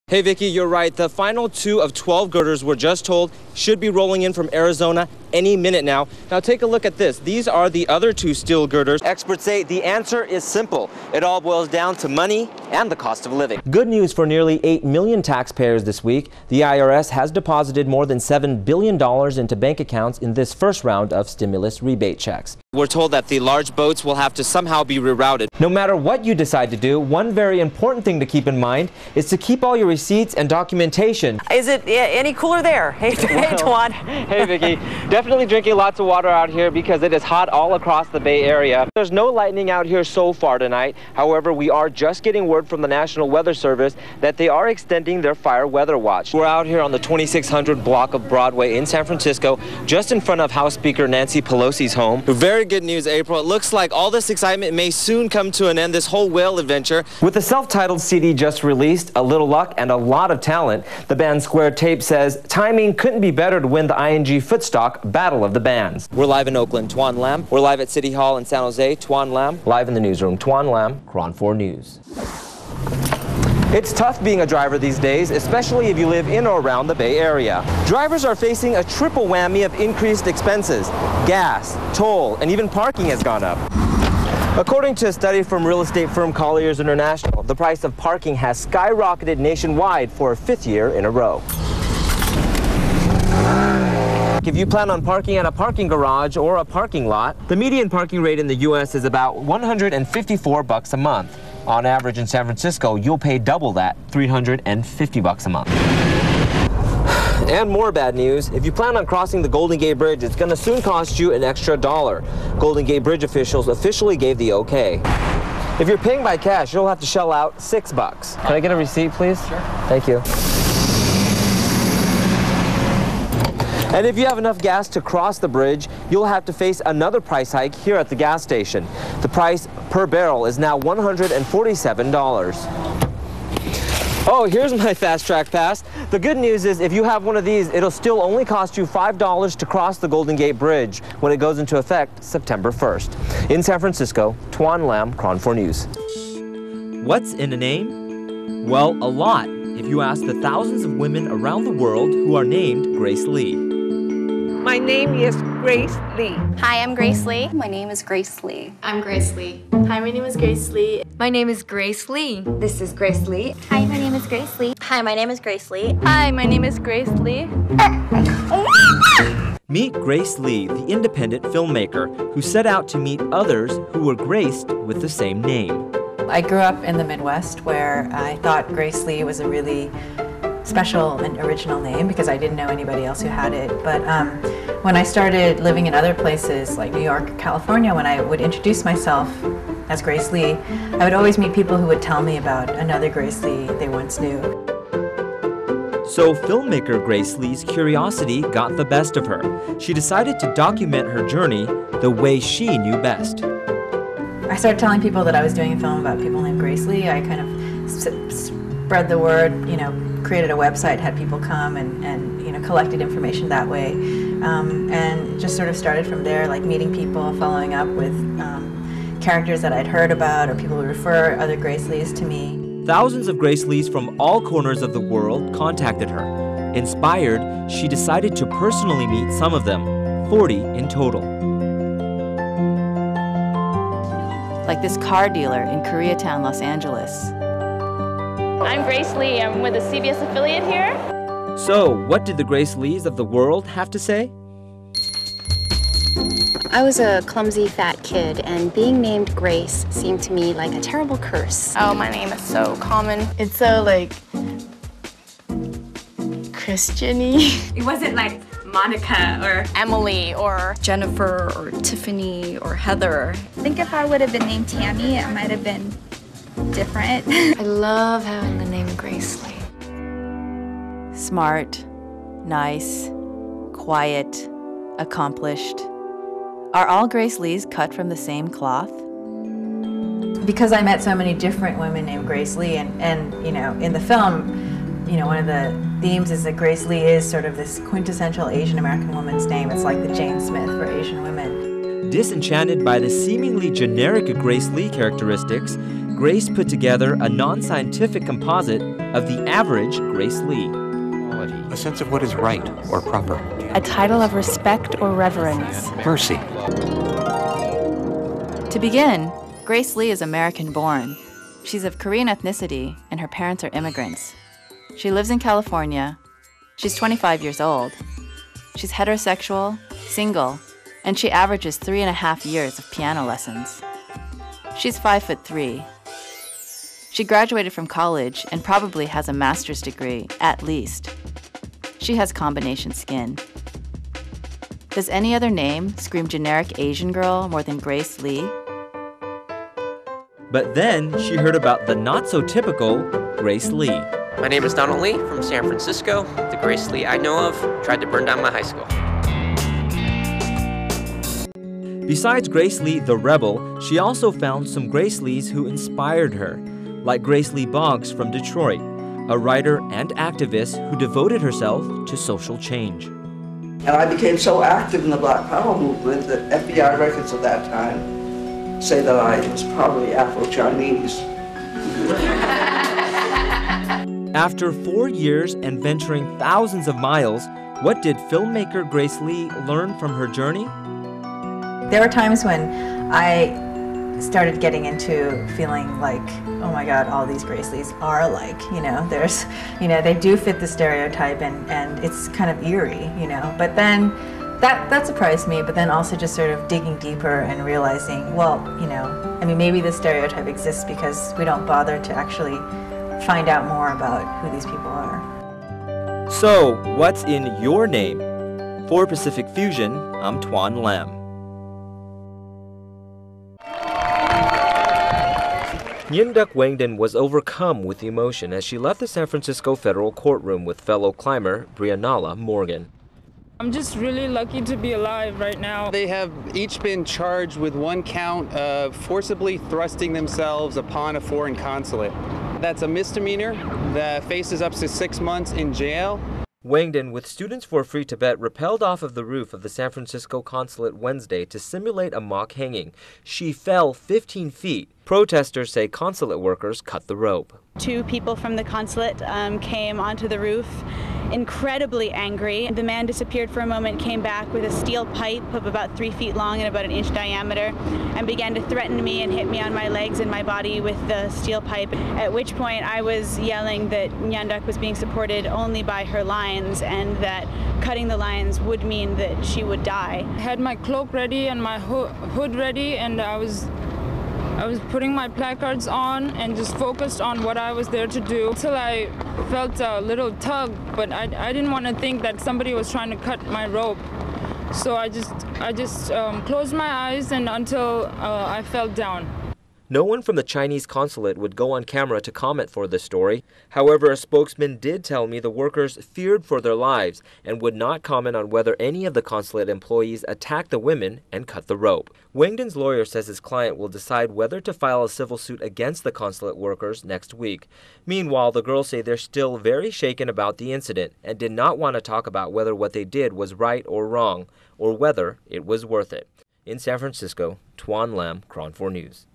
Hey Vicky, you're right. The final 2 of 12 girders we're just told should be rolling in from Arizona any minute now. Now take a look at this. These are the other 2 steel girders. Experts say the answer is simple. It all boils down to money and the cost of living. Good news for nearly 8 million taxpayers this week. The IRS has deposited more than $7 billion into bank accounts in this first round of stimulus rebate checks. We're told that the large boats will have to somehow be rerouted. No matter what you decide to do, one very important thing to keep in mind is to keep all your receipts and documentation. Is it any cooler there? Hey, hey Toan. Hey Vicky, definitely drinking lots of water out here because it is hot all across the Bay Area. There's no lightning out here so far tonight. However, we are just getting word from the National Weather Service that they are extending their fire weather watch. We're out here on the 2600 block of Broadway in San Francisco, just in front of House Speaker Nancy Pelosi's home. Very good news, April. It looks like all this excitement may soon come to an end, this whole whale adventure. With the self-titled CD just released, A Little Luck and a lot of talent, the band Square Tape says timing couldn't be better to win the ING Footstock Battle of the Bands. We're live in Oakland. Toan Lam. We're live at City Hall in San Jose. Toan Lam. Live in the newsroom. Toan Lam, Chron 4 News. It's tough being a driver these days, especially if you live in or around the Bay Area. Drivers are facing a triple whammy of increased expenses. Gas, toll, and even parking has gone up. According to a study from real estate firm Colliers International, the price of parking has skyrocketed nationwide for a 5th year in a row. If you plan on parking at a parking garage or a parking lot, the median parking rate in the U.S. is about $154 a month. On average in San Francisco, you'll pay double that, $350 a month. And more bad news, if you plan on crossing the Golden Gate Bridge, it's going to soon cost you an extra $1. Golden Gate Bridge officials officially gave the okay. If you're paying by cash, you'll have to shell out $6. Can I get a receipt, please? Sure. Thank you. And if you have enough gas to cross the bridge, you'll have to face another price hike here at the gas station. The price per barrel is now $147. Oh, here's my Fast Track Pass. The good news is if you have one of these, it'll still only cost you $5 to cross the Golden Gate Bridge when it goes into effect September 1st. In San Francisco, Toan Lam, Chron 4 News. What's in a name? Well, a lot, if you ask the thousands of women around the world who are named Grace Lee. My name is Grace Lee. Hi, I'm Grace Lee. My name is Grace Lee. I'm Grace Lee. Hi, my name is Grace Lee. My name is Grace Lee. This is Grace Lee. Hi, my name is Grace Lee. Hi, my name is Grace Lee. Hi, my name is Grace Lee. Meet Grace Lee, the independent filmmaker who set out to meet others who were graced with the same name. I grew up in the Midwest where I thought Grace Lee was a really special and original name because I didn't know anybody else who had it. But when I started living in other places like New York or California, when I would introduce myself as Grace Lee, I would always meet people who would tell me about another Grace Lee they once knew. So filmmaker Grace Lee's curiosity got the best of her. She decided to document her journey the way she knew best. I started telling people that I was doing a film about people named Grace Lee. I kind of spread the word, created a website, had people come and collected information that way. And just sort of started from there, like meeting people, following up with characters that I'd heard about or people who refer other Grace Lees to me. Thousands of Grace Lees from all corners of the world contacted her. Inspired, she decided to personally meet some of them, 40 in total. Like this car dealer in Koreatown, Los Angeles. I'm Grace Lee. I'm with a CBS affiliate here. So, what did the Grace Lees of the world have to say? I was a clumsy, fat kid, and being named Grace seemed to me like a terrible curse. Oh, my name is so common. It's so, Christian-y. It wasn't like Monica or Emily or Jennifer or Tiffany or Heather. I think if I would have been named Tammy, it might have been different. I love having the name Grace Lee. Smart, nice, quiet, accomplished. Are all Grace Lees cut from the same cloth? Because I met so many different women named Grace Lee, and in the film, one of the themes is that Grace Lee is sort of this quintessential Asian American woman's name. It's like the Jane Smith for Asian women. Disenchanted by the seemingly generic Grace Lee characteristics, Grace put together a non-scientific composite of the average Grace Lee. A sense of what is right or proper. A title of respect or reverence. Mercy. To begin, Grace Lee is American-born. She's of Korean ethnicity, and her parents are immigrants. She lives in California. She's 25 years old. She's heterosexual, single, and she averages 3.5 years of piano lessons. She's 5'3". She graduated from college and probably has a master's degree, at least. She has combination skin. Does any other name scream generic Asian girl more than Grace Lee? But then she heard about the not-so-typical Grace Lee. My name is Donald Lee from San Francisco. The Grace Lee I know of tried to burn down my high school. Besides Grace Lee, the rebel, she also found some Grace Lees who inspired her, like Grace Lee Boggs from Detroit, a writer and activist who devoted herself to social change. And I became so active in the Black Power movement that FBI records of that time say that I was probably Afro-Chinese. After 4 years and venturing thousands of miles, what did filmmaker Grace Lee learn from her journey? There were times when I started getting into feeling like, oh my God, all these Grace Lees are alike, there's, they do fit the stereotype and it's kind of eerie, but then that surprised me, but then also just sort of digging deeper and realizing, well, maybe the stereotype exists because we don't bother to actually find out more about who these people are. So, what's in your name? For Pacific Fusion, I'm Toan Lam. Nguyen-Duc Wangden was overcome with emotion as she left the San Francisco federal courtroom with fellow climber Brianna Morgan. I'm just really lucky to be alive right now. They have each been charged with one count of forcibly thrusting themselves upon a foreign consulate. That's a misdemeanor that faces up to 6 months in jail. Wangden, with Students for Free Tibet, rappelled off of the roof of the San Francisco consulate Wednesday to simulate a mock hanging. She fell 15 feet. Protesters say consulate workers cut the rope. 2 people from the consulate came onto the roof, incredibly angry. The man disappeared for a moment, came back with a steel pipe of about 3 feet long and about 1 inch diameter, and began to threaten me and hit me on my legs and my body with the steel pipe, at which point I was yelling that Nguyen-Duc was being supported only by her lines and that cutting the lines would mean that she would die. I had my cloak ready and my hood ready, and I was putting my placards on and just focused on what I was there to do until I felt a little tug, but I didn't want to think that somebody was trying to cut my rope. So I just closed my eyes and until I fell down. No one from the Chinese consulate would go on camera to comment for this story. However, a spokesman did tell me the workers feared for their lives and would not comment on whether any of the consulate employees attacked the women and cut the rope. Wangden's lawyer says his client will decide whether to file a civil suit against the consulate workers next week. Meanwhile, the girls say they're still very shaken about the incident and did not want to talk about whether what they did was right or wrong, or whether it was worth it. In San Francisco, Toan Lam, Cron 4 News.